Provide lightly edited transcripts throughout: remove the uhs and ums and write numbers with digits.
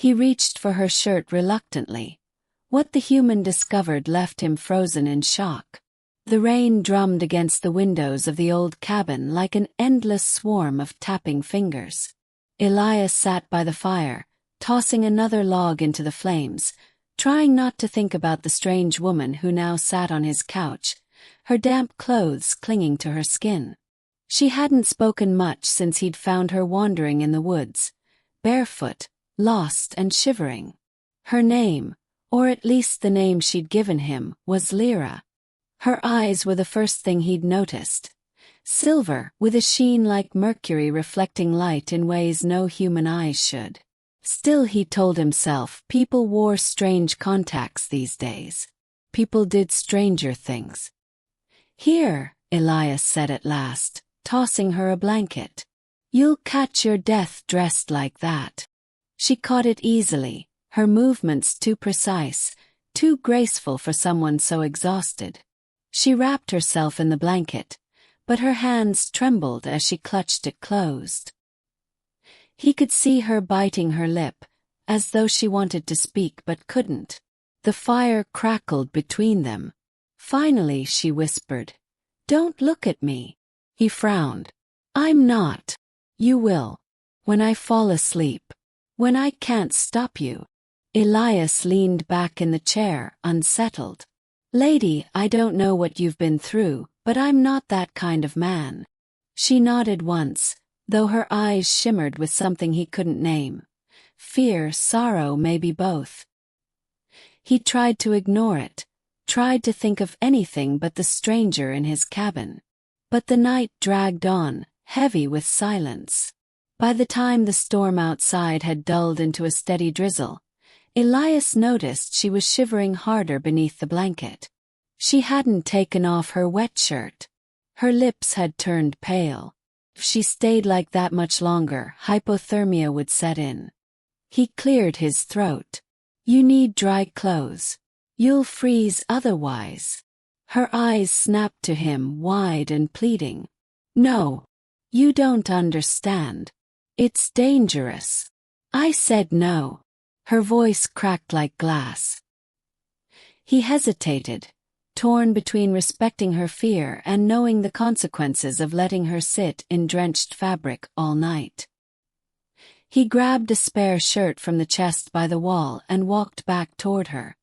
He reached for her shirt reluctantly. What the human discovered left him frozen in shock. The rain drummed against the windows of the old cabin like an endless swarm of tapping fingers. Elias sat by the fire, tossing another log into the flames, trying not to think about the strange woman who now sat on his couch, her damp clothes clinging to her skin. She hadn't spoken much since he'd found her wandering in the woods, barefoot, lost and shivering. Her name, or at least the name she'd given him, was Lira. Her eyes were the first thing he'd noticed. Silver, with a sheen like mercury reflecting light in ways no human eyes should. Still, he told himself, people wore strange contacts these days. People did stranger things. "Here," Elias said at last, tossing her a blanket. "You'll catch your death dressed like that." She caught it easily, her movements too precise, too graceful for someone so exhausted. She wrapped herself in the blanket, but her hands trembled as she clutched it closed. He could see her biting her lip, as though she wanted to speak but couldn't. The fire crackled between them. Finally she whispered, "Don't look at me." He frowned. "I'm not. You will. When I fall asleep. When I can't stop you." Elias leaned back in the chair, unsettled. "Lady, I don't know what you've been through, but I'm not that kind of man." She nodded once, though her eyes shimmered with something he couldn't name. Fear, sorrow, maybe both. He tried to ignore it, tried to think of anything but the stranger in his cabin. But the night dragged on, heavy with silence. By the time the storm outside had dulled into a steady drizzle, Elias noticed she was shivering harder beneath the blanket. She hadn't taken off her wet shirt. Her lips had turned pale. If she stayed like that much longer, hypothermia would set in. He cleared his throat. "You need dry clothes. You'll freeze otherwise." Her eyes snapped to him, wide and pleading. "No. You don't understand. It's dangerous." "I said no." Her voice cracked like glass. He hesitated, torn between respecting her fear and knowing the consequences of letting her sit in drenched fabric all night. He grabbed a spare shirt from the chest by the wall and walked back toward her.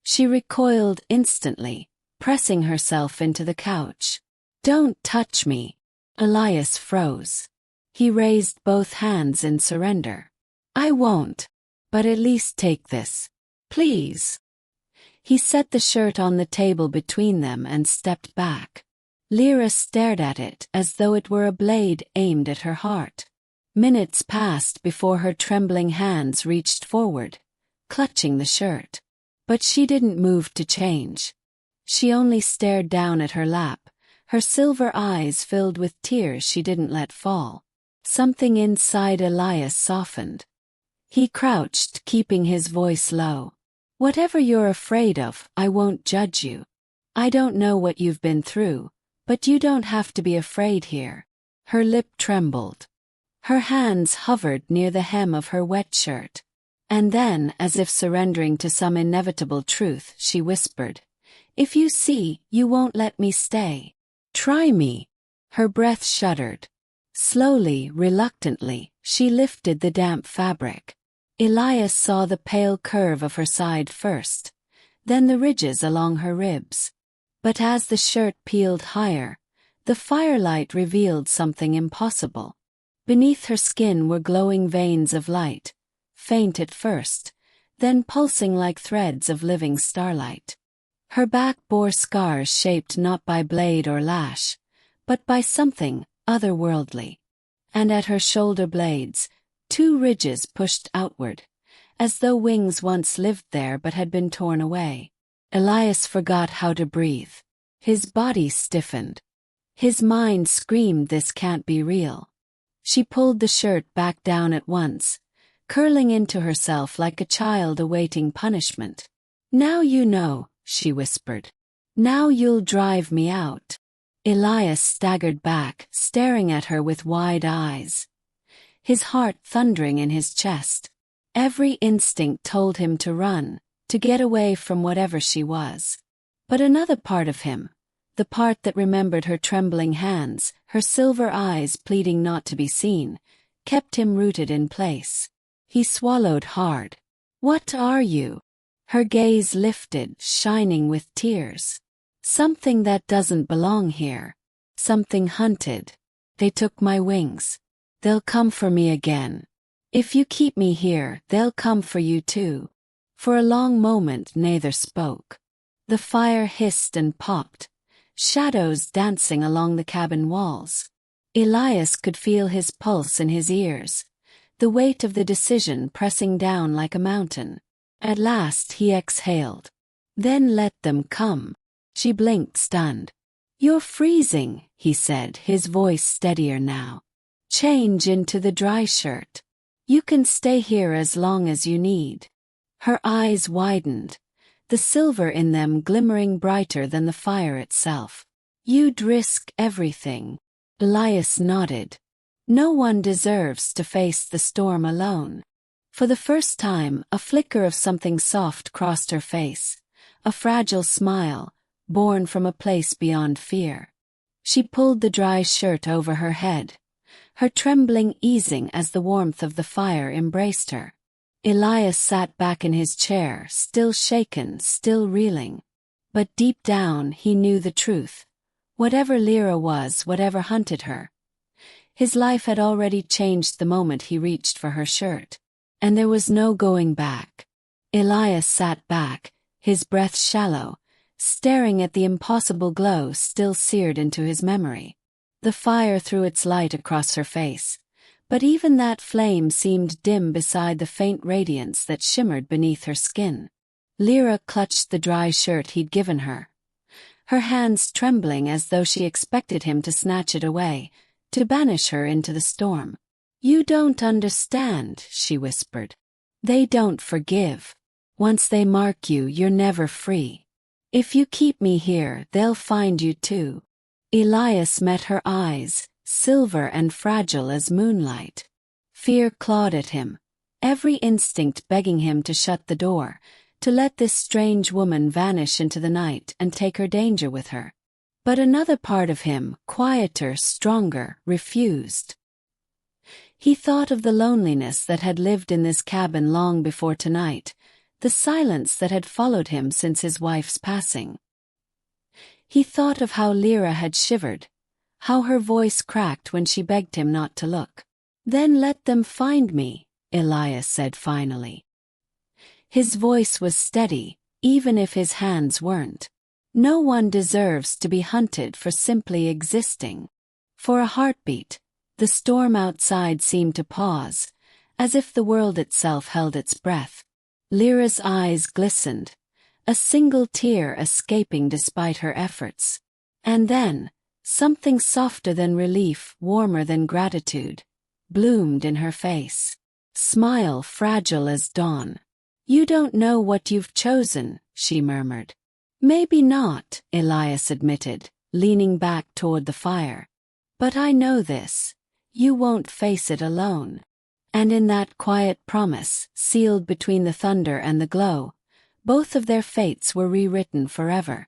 She recoiled instantly, pressing herself into the couch. "Don't touch me." Elias froze. He raised both hands in surrender. "I won't. But at least take this. Please." He set the shirt on the table between them and stepped back. Lira stared at it as though it were a blade aimed at her heart. Minutes passed before her trembling hands reached forward, clutching the shirt. But she didn't move to change. She only stared down at her lap, her silver eyes filled with tears she didn't let fall. Something inside Elias softened. He crouched, keeping his voice low. "Whatever you're afraid of, I won't judge you. I don't know what you've been through, but you don't have to be afraid here." Her lip trembled. Her hands hovered near the hem of her wet shirt. And then, as if surrendering to some inevitable truth, she whispered, "If you see, you won't let me stay. Try me." Her breath shuddered. Slowly, reluctantly, she lifted the damp fabric. Elias saw the pale curve of her side first, then the ridges along her ribs. But as the shirt peeled higher, the firelight revealed something impossible. Beneath her skin were glowing veins of light, faint at first, then pulsing like threads of living starlight. Her back bore scars shaped not by blade or lash, but by something otherworldly. And at her shoulder blades, 2 ridges pushed outward, as though wings once lived there but had been torn away. Elias forgot how to breathe. His body stiffened. His mind screamed, "This can't be real." She pulled the shirt back down at once, curling into herself like a child awaiting punishment. "Now you know," she whispered. "Now you'll drive me out." Elias staggered back, staring at her with wide eyes, his heart thundering in his chest. Every instinct told him to run, to get away from whatever she was. But another part of him, the part that remembered her trembling hands, her silver eyes pleading not to be seen, kept him rooted in place. He swallowed hard. "What are you?" Her gaze lifted, shining with tears. "Something that doesn't belong here. Something hunted. They took my wings. They'll come for me again. If you keep me here, they'll come for you too." For a long moment neither spoke. The fire hissed and popped, shadows dancing along the cabin walls. Elias could feel his pulse in his ears, the weight of the decision pressing down like a mountain. At last he exhaled. "Then let them come." She blinked, stunned. "You're freezing," he said, his voice steadier now. "Change into the dry shirt. You can stay here as long as you need." Her eyes widened, the silver in them glimmering brighter than the fire itself. "You'd risk everything." Elias nodded. "No one deserves to face the storm alone." For the first time, a flicker of something soft crossed her face, a fragile smile, born from a place beyond fear. She pulled the dry shirt over her head, her trembling easing as the warmth of the fire embraced her. Elias sat back in his chair, still shaken, still reeling. But deep down he knew the truth. Whatever Lira was, whatever hunted her, his life had already changed the moment he reached for her shirt. And there was no going back. Elias sat back, his breath shallow, staring at the impossible glow still seared into his memory. The fire threw its light across her face, but even that flame seemed dim beside the faint radiance that shimmered beneath her skin. Lira clutched the dry shirt he'd given her, her hands trembling as though she expected him to snatch it away, to banish her into the storm. "You don't understand," she whispered. "They don't forgive. Once they mark you, you're never free. If you keep me here, they'll find you too." Elias met her eyes, silver and fragile as moonlight. Fear clawed at him, every instinct begging him to shut the door, to let this strange woman vanish into the night and take her danger with her. But another part of him, quieter, stronger, refused. He thought of the loneliness that had lived in this cabin long before tonight, the silence that had followed him since his wife's passing. He thought of how Lira had shivered, how her voice cracked when she begged him not to look. "Then let them find me," Elias said finally. His voice was steady, even if his hands weren't. "No one deserves to be hunted for simply existing." For a heartbeat, the storm outside seemed to pause, as if the world itself held its breath. Lyra's eyes glistened, a single tear escaping despite her efforts. And then, something softer than relief, warmer than gratitude, bloomed in her face. Smile fragile as dawn. "You don't know what you've chosen," she murmured. "Maybe not," Elias admitted, leaning back toward the fire. "But I know this. You won't face it alone." And in that quiet promise, sealed between the thunder and the glow, both of their fates were rewritten forever.